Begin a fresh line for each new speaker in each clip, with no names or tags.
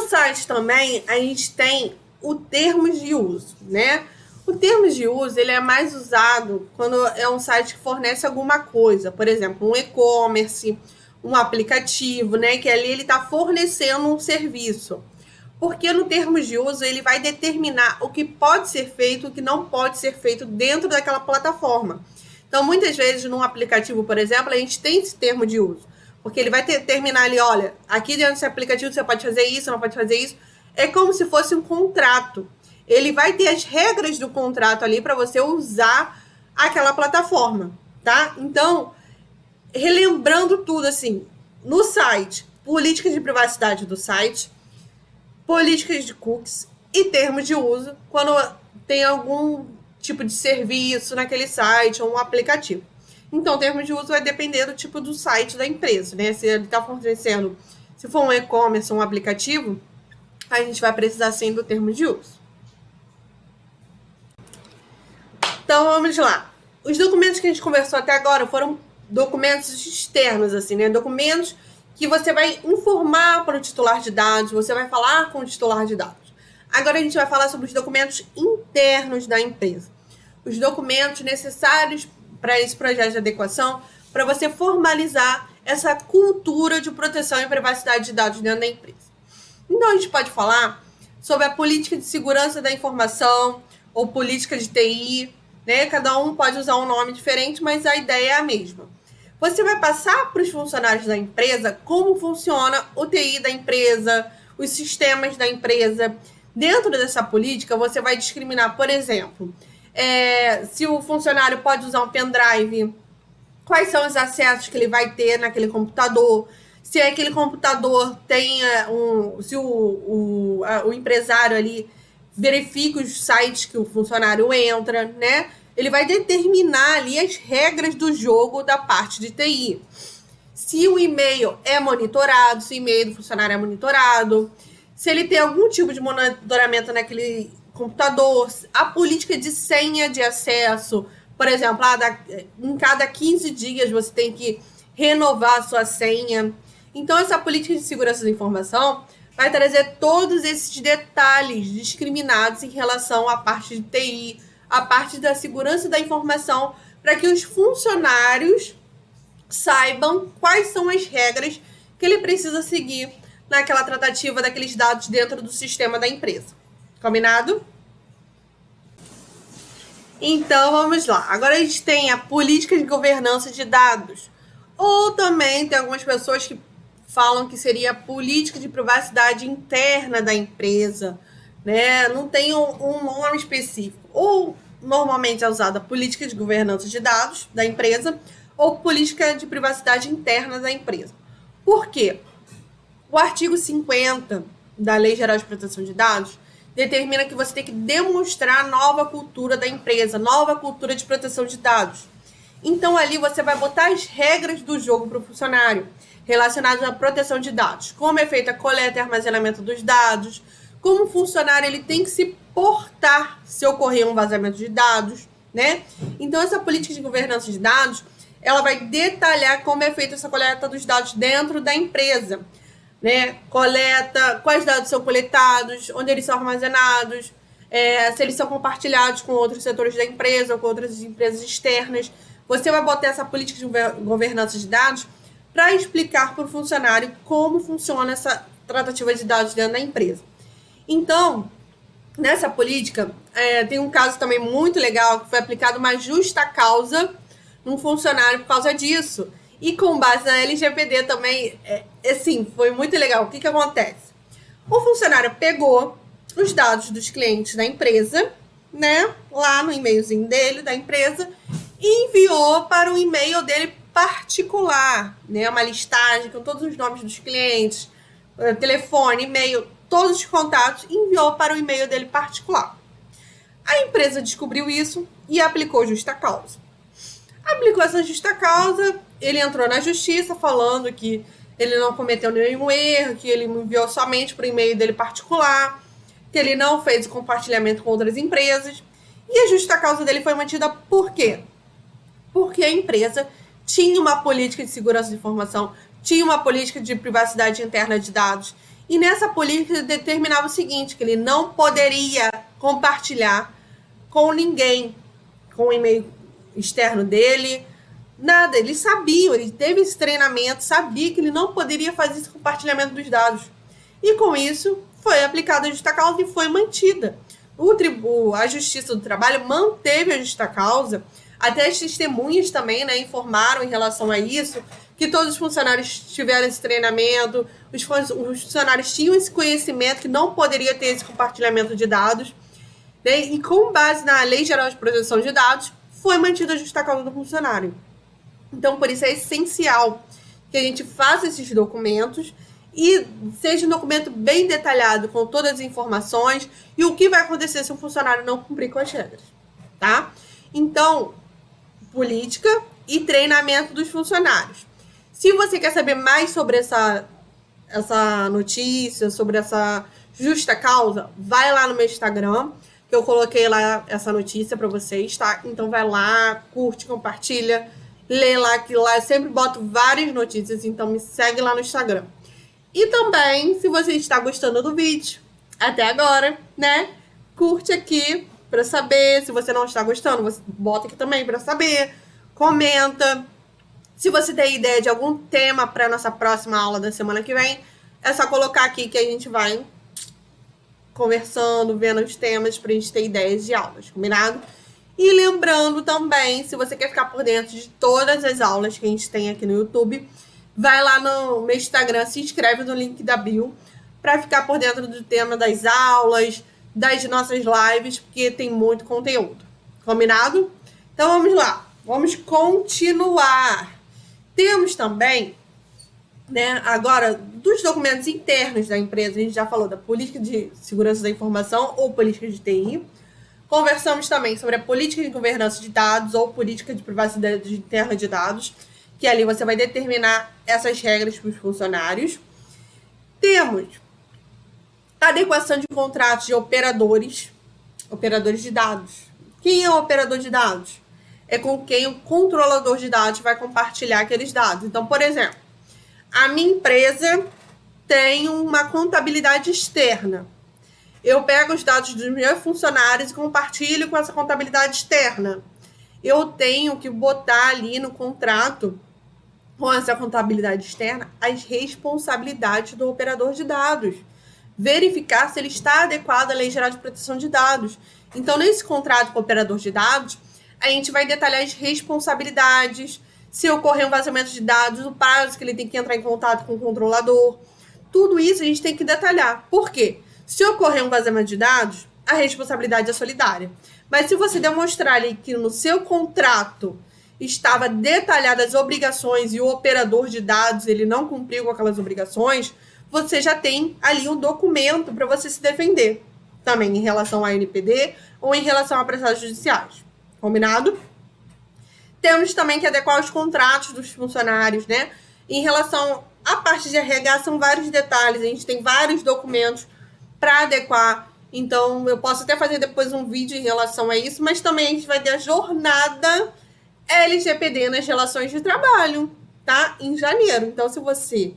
No site também, a gente tem o termos de uso, né? O termos de uso, ele é mais usado quando é um site que fornece alguma coisa. Por exemplo, um e-commerce, um aplicativo, né? Que ali ele está fornecendo um serviço. Porque no termos de uso, ele vai determinar o que pode ser feito e o que não pode ser feito dentro daquela plataforma. Então, muitas vezes, num aplicativo, por exemplo, a gente tem esse termo de uso. Porque ele vai determinar ali, olha, aqui dentro desse aplicativo você pode fazer isso, não pode fazer isso. É como se fosse um contrato. Ele vai ter as regras do contrato ali para você usar aquela plataforma, tá? Então, relembrando tudo assim, no site, políticas de privacidade do site, políticas de cookies e termos de uso quando tem algum tipo de serviço naquele site ou um aplicativo. Então, o termo de uso vai depender do tipo do site da empresa, né? Se ele está fornecendo, se for um e-commerce ou um aplicativo, a gente vai precisar sim do termo de uso. Então, vamos lá. Os documentos que a gente conversou até agora foram documentos externos, assim, né? Documentos que você vai informar para o titular de dados, você vai falar com o titular de dados. Agora a gente vai falar sobre os documentos internos da empresa. Os documentos necessários para esse projeto de adequação, para você formalizar essa cultura de proteção e privacidade de dados dentro da empresa. Então, a gente pode falar sobre a política de segurança da informação ou política de TI, né? Cada um pode usar um nome diferente, mas a ideia é a mesma. Você vai passar para os funcionários da empresa como funciona o TI da empresa, os sistemas da empresa. Dentro dessa política, você vai discriminar, por exemplo, se o funcionário pode usar um pendrive, quais são os acessos que ele vai ter naquele computador, se aquele computador tem se o empresário ali verifica os sites que o funcionário entra, né? Ele vai determinar ali as regras do jogo da parte de TI. Se o e-mail é monitorado, se o e-mail do funcionário é monitorado, se ele tem algum tipo de monitoramento naquele computador, a política de senha de acesso, por exemplo, em cada 15 dias você tem que renovar a sua senha. Então, essa política de segurança da informação vai trazer todos esses detalhes discriminados em relação à parte de TI, a parte da segurança da informação, para que os funcionários saibam quais são as regras que ele precisa seguir naquela tratativa daqueles dados dentro do sistema da empresa. Combinado? Então, vamos lá. Agora a gente tem a política de governança de dados. Ou também tem algumas pessoas que falam que seria a política de privacidade interna da empresa, né? Não tem um nome específico. Ou normalmente é usada a política de governança de dados da empresa ou política de privacidade interna da empresa. Por quê? O artigo 50 da Lei Geral de Proteção de Dados determina que você tem que demonstrar nova cultura da empresa, nova cultura de proteção de dados. Então, ali você vai botar as regras do jogo para o funcionário relacionadas à proteção de dados. Como é feita a coleta e armazenamento dos dados, como o funcionário ele tem que se portar se ocorrer um vazamento de dados, né? Então, essa política de governança de dados, ela vai detalhar como é feita essa coleta dos dados dentro da empresa, né? Coleta, quais dados são coletados, onde eles são armazenados, se eles são compartilhados com outros setores da empresa ou com outras empresas externas. Você vai botar essa política de governança de dados para explicar para o funcionário como funciona essa tratativa de dados dentro da empresa. Então, nessa política, tem um caso também muito legal que foi aplicado uma justa causa num funcionário por causa disso. E com base na LGPD também, assim, foi muito legal. O que acontece? O funcionário pegou os dados dos clientes da empresa, né, lá no e-mailzinho dele, da empresa, e enviou para o e-mail dele particular, né, uma listagem com todos os nomes dos clientes, telefone, e-mail, todos os contatos, e enviou para o e-mail dele particular. A empresa descobriu isso e aplicou justa causa. Aplicou essa justa causa, ele entrou na justiça falando que ele não cometeu nenhum erro, que ele enviou somente para o e-mail dele particular, que ele não fez o compartilhamento com outras empresas. E a justa causa dele foi mantida por quê? Porque a empresa tinha uma política de segurança de informação, tinha uma política de privacidade interna de dados. E nessa política determinava o seguinte, que ele não poderia compartilhar com ninguém, com o e-mail externo dele, nada. Ele sabia, ele teve esse treinamento, sabia que ele não poderia fazer esse compartilhamento dos dados. E com isso, foi aplicada a justa causa e foi mantida. A Justiça do Trabalho manteve a justa causa, até as testemunhas também, né, informaram em relação a isso, que todos os funcionários tiveram esse treinamento, os funcionários tinham esse conhecimento que não poderia ter esse compartilhamento de dados, né, e com base na Lei Geral de Proteção de Dados, foi mantida a justa causa do funcionário. Então, por isso é essencial que a gente faça esses documentos e seja um documento bem detalhado, com todas as informações e o que vai acontecer se um funcionário não cumprir com as regras, tá? Então, política e treinamento dos funcionários. Se você quer saber mais sobre essa notícia, sobre essa justa causa, vai lá no meu Instagram, que eu coloquei lá essa notícia para vocês, tá? Então vai lá, curte, compartilha, lê lá, que lá eu sempre boto várias notícias, então me segue lá no Instagram. E também, se você está gostando do vídeo até agora, né? Curte aqui para saber. Se você não está gostando, você bota aqui também para saber. Comenta. Se você tem ideia de algum tema para nossa próxima aula da semana que vem, é só colocar aqui que a gente vai conversando, vendo os temas para a gente ter ideias de aulas, combinado? E lembrando também, se você quer ficar por dentro de todas as aulas que a gente tem aqui no YouTube, vai lá no meu Instagram, se inscreve no link da bio para ficar por dentro do tema das aulas, das nossas lives, porque tem muito conteúdo. Combinado? Então vamos lá, vamos continuar. Temos também, né, agora, dos documentos internos da empresa, a gente já falou da política de segurança da informação ou política de TI. Conversamos também sobre a política de governança de dados ou política de privacidade interna de dados, que ali você vai determinar essas regras para os funcionários. Temos a adequação de contratos de operadores de dados. Quem é o operador de dados? É com quem o controlador de dados vai compartilhar aqueles dados. Então, por exemplo, a minha empresa tem uma contabilidade externa. Eu pego os dados dos meus funcionários e compartilho com essa contabilidade externa. Eu tenho que botar ali no contrato, com essa contabilidade externa, as responsabilidades do operador de dados. Verificar se ele está adequado à Lei Geral de Proteção de Dados. Então, nesse contrato com o operador de dados, a gente vai detalhar as responsabilidades, se ocorrer um vazamento de dados, o prazo que ele tem que entrar em contato com o controlador. Tudo isso a gente tem que detalhar. Por quê? Se ocorrer um vazamento de dados, a responsabilidade é solidária. Mas se você demonstrar ali que no seu contrato estava detalhadas as obrigações e o operador de dados ele não cumpriu com aquelas obrigações, você já tem ali um documento para você se defender. Também em relação à NPD ou em relação a processos judiciais. Combinado? Temos também que adequar os contratos dos funcionários, né? Em relação à parte de RH, são vários detalhes. A gente tem vários documentos para adequar. Então, eu posso até fazer depois um vídeo em relação a isso, mas também a gente vai ter a jornada LGPD nas relações de trabalho, tá? Em janeiro. Então, se você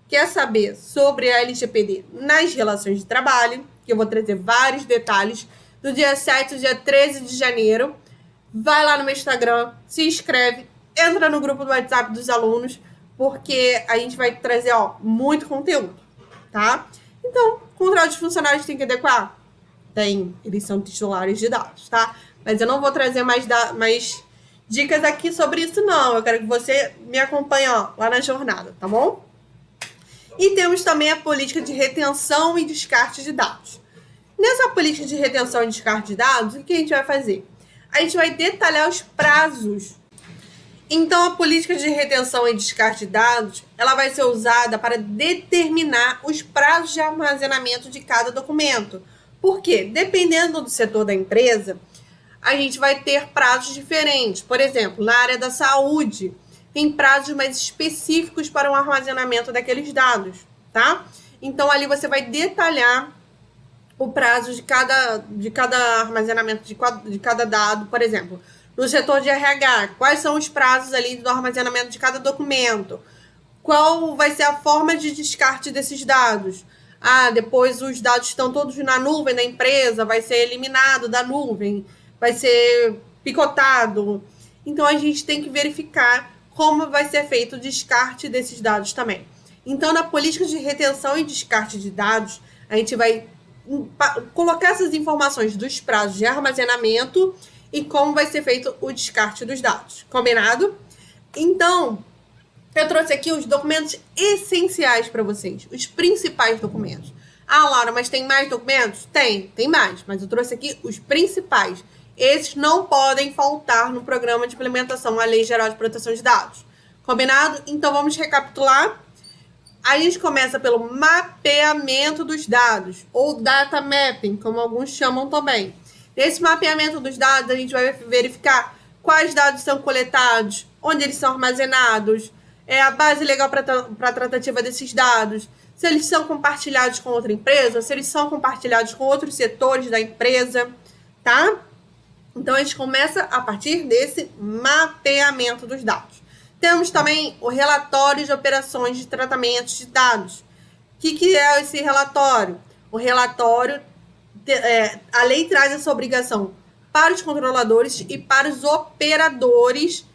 quer saber sobre a LGPD nas relações de trabalho, que eu vou trazer vários detalhes, do dia 7 ao dia 13 de janeiro, vai lá no meu Instagram, se inscreve, entra no grupo do WhatsApp dos alunos, porque a gente vai trazer, muito conteúdo, tá? Então, contrato de funcionários tem que adequar? Tem, eles são titulares de dados, tá? Mas eu não vou trazer mais dicas aqui sobre isso, não. Eu quero que você me acompanhe, lá na jornada, tá bom? E temos também a política de retenção e descarte de dados. Nessa política de retenção e descarte de dados, o que a gente vai fazer? A gente vai detalhar os prazos. Então, a política de retenção e descarte de dados, ela vai ser usada para determinar os prazos de armazenamento de cada documento. Por quê? Dependendo do setor da empresa, a gente vai ter prazos diferentes. Por exemplo, na área da saúde, tem prazos mais específicos para o armazenamento daqueles dados, tá? Então, ali você vai detalhar o prazo de cada armazenamento de cada dado. Por exemplo, no setor de RH, quais são os prazos ali do armazenamento de cada documento? Qual vai ser a forma de descarte desses dados? depois os dados estão todos na nuvem da empresa, vai ser eliminado da nuvem, vai ser picotado. Então, a gente tem que verificar como vai ser feito o descarte desses dados também. Então, na política de retenção e descarte de dados, a gente vai colocar essas informações dos prazos de armazenamento e como vai ser feito o descarte dos dados. Combinado? Então, eu trouxe aqui os documentos essenciais para vocês, os principais documentos. Laura, mas tem mais documentos? Tem mais, mas eu trouxe aqui os principais. Esses não podem faltar no programa de implementação à Lei Geral de Proteção de Dados. Combinado? Então, vamos recapitular. A gente começa pelo mapeamento dos dados, ou data mapping, como alguns chamam também. Nesse mapeamento dos dados, a gente vai verificar quais dados são coletados, onde eles são armazenados, a base legal para a tratativa desses dados, se eles são compartilhados com outra empresa, se eles são compartilhados com outros setores da empresa, tá? Então, a gente começa a partir desse mapeamento dos dados. Temos também o relatório de operações de tratamento de dados. O que é esse relatório? O relatório, a lei traz essa obrigação para os controladores e para os operadores.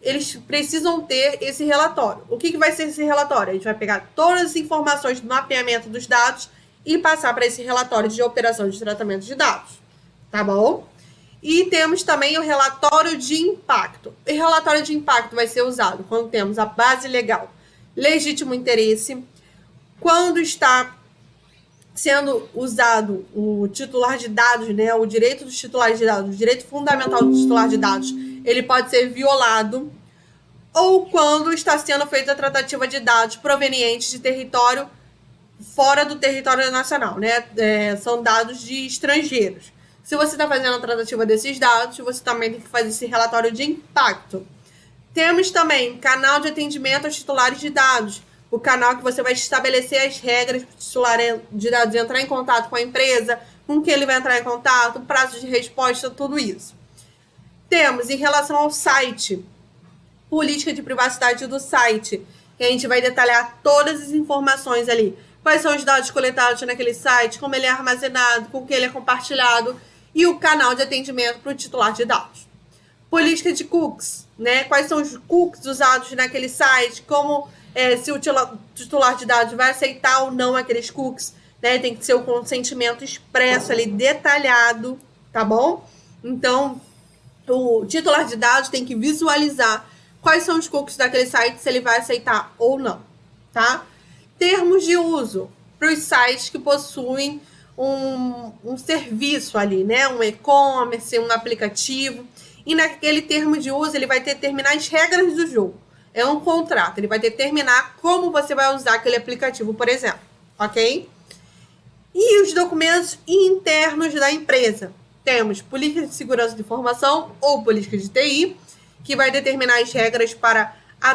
Eles precisam ter esse relatório. O que vai ser esse relatório? A gente vai pegar todas as informações do mapeamento dos dados e passar para esse relatório de operação de tratamento de dados. Tá bom? E temos também o relatório de impacto. O relatório de impacto vai ser usado quando temos a base legal, legítimo interesse, quando está sendo usado o titular de dados, né, o direito dos titulares de dados, o direito fundamental do titular de dados, ele pode ser violado, ou quando está sendo feita a tratativa de dados provenientes de território fora do território nacional, né? São dados de estrangeiros. Se você está fazendo a tratativa desses dados, você também tem que fazer esse relatório de impacto. Temos também canal de atendimento aos titulares de dados, o canal que você vai estabelecer as regras para o titular de dados entrar em contato com a empresa, com quem ele vai entrar em contato, prazo de resposta, tudo isso. Temos, em relação ao site, política de privacidade do site, que a gente vai detalhar todas as informações ali. Quais são os dados coletados naquele site, como ele é armazenado, com quem ele é compartilhado, e o canal de atendimento para o titular de dados. Política de cookies, né? Quais são os cookies usados naquele site, como se o titular de dados vai aceitar ou não aqueles cookies, né? Tem que ser o consentimento expresso ali, detalhado, tá bom? Então, o titular de dados tem que visualizar quais são os cookies daquele site, se ele vai aceitar ou não, tá? Termos de uso para os sites que possuem um serviço ali, né? Um e-commerce, um aplicativo. E naquele termo de uso, ele vai determinar as regras do jogo. É um contrato, ele vai determinar como você vai usar aquele aplicativo, por exemplo, ok? E os documentos internos da empresa. Temos política de segurança de informação ou política de TI, que vai determinar as regras para a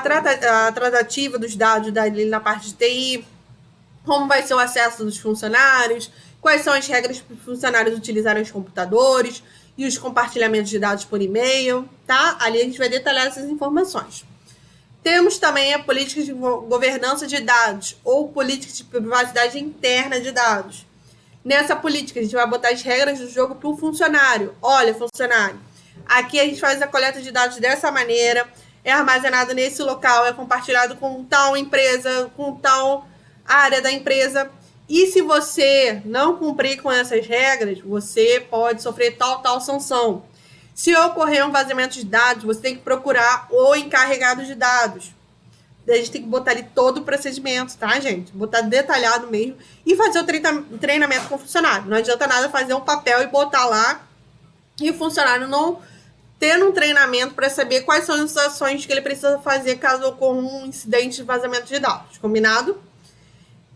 tratativa dos dados dali na parte de TI, como vai ser o acesso dos funcionários, quais são as regras para os funcionários utilizarem os computadores e os compartilhamentos de dados por e-mail, tá? Ali a gente vai detalhar essas informações. Temos também a política de governança de dados ou política de privacidade interna de dados. Nessa política, a gente vai botar as regras do jogo para o funcionário. Olha, funcionário, aqui a gente faz a coleta de dados dessa maneira, é armazenado nesse local, é compartilhado com tal empresa, com tal área da empresa. E se você não cumprir com essas regras, você pode sofrer tal sanção. Se ocorrer um vazamento de dados, você tem que procurar o encarregado de dados. A gente tem que botar ali todo o procedimento, tá, gente? Botar detalhado mesmo e fazer o treinamento com o funcionário. Não adianta nada fazer um papel e botar lá e o funcionário não ter um treinamento para saber quais são as ações que ele precisa fazer caso ocorra um incidente de vazamento de dados. Combinado?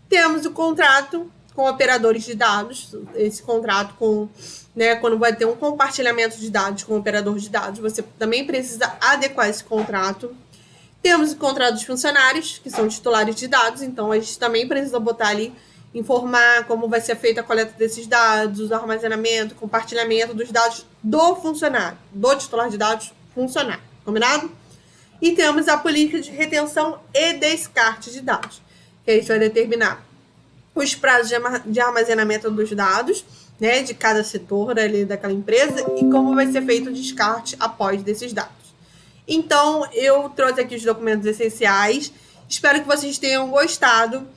Temos o contrato com operadores de dados. Esse contrato quando vai ter um compartilhamento de dados com o operador de dados, você também precisa adequar esse contrato. Temos o contrato dos funcionários, que são titulares de dados, então a gente também precisa botar ali, informar como vai ser feita a coleta desses dados, o armazenamento, compartilhamento dos dados do funcionário, do titular de dados funcionário, combinado? E temos a política de retenção e descarte de dados, que a gente vai determinar os prazos de armazenamento dos dados, né, de cada setor ali daquela empresa e como vai ser feito o descarte após desses dados. Então, eu trouxe aqui os documentos essenciais. Espero que vocês tenham gostado.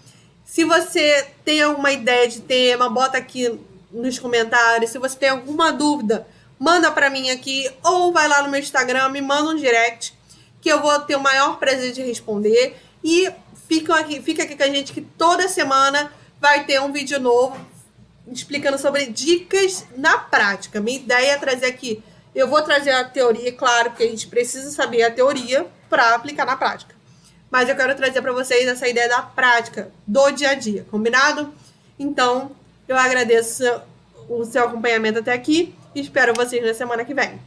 Se você tem alguma ideia de tema, bota aqui nos comentários. Se você tem alguma dúvida, manda para mim aqui ou vai lá no meu Instagram, me manda um direct que eu vou ter o maior prazer de responder. E fica aqui com a gente que toda semana vai ter um vídeo novo explicando sobre dicas na prática. Minha ideia é trazer aqui, eu vou trazer a teoria, claro, porque a gente precisa saber a teoria para aplicar na prática. Mas eu quero trazer para vocês essa ideia da prática, do dia a dia, combinado? Então, eu agradeço o seu acompanhamento até aqui e espero vocês na semana que vem.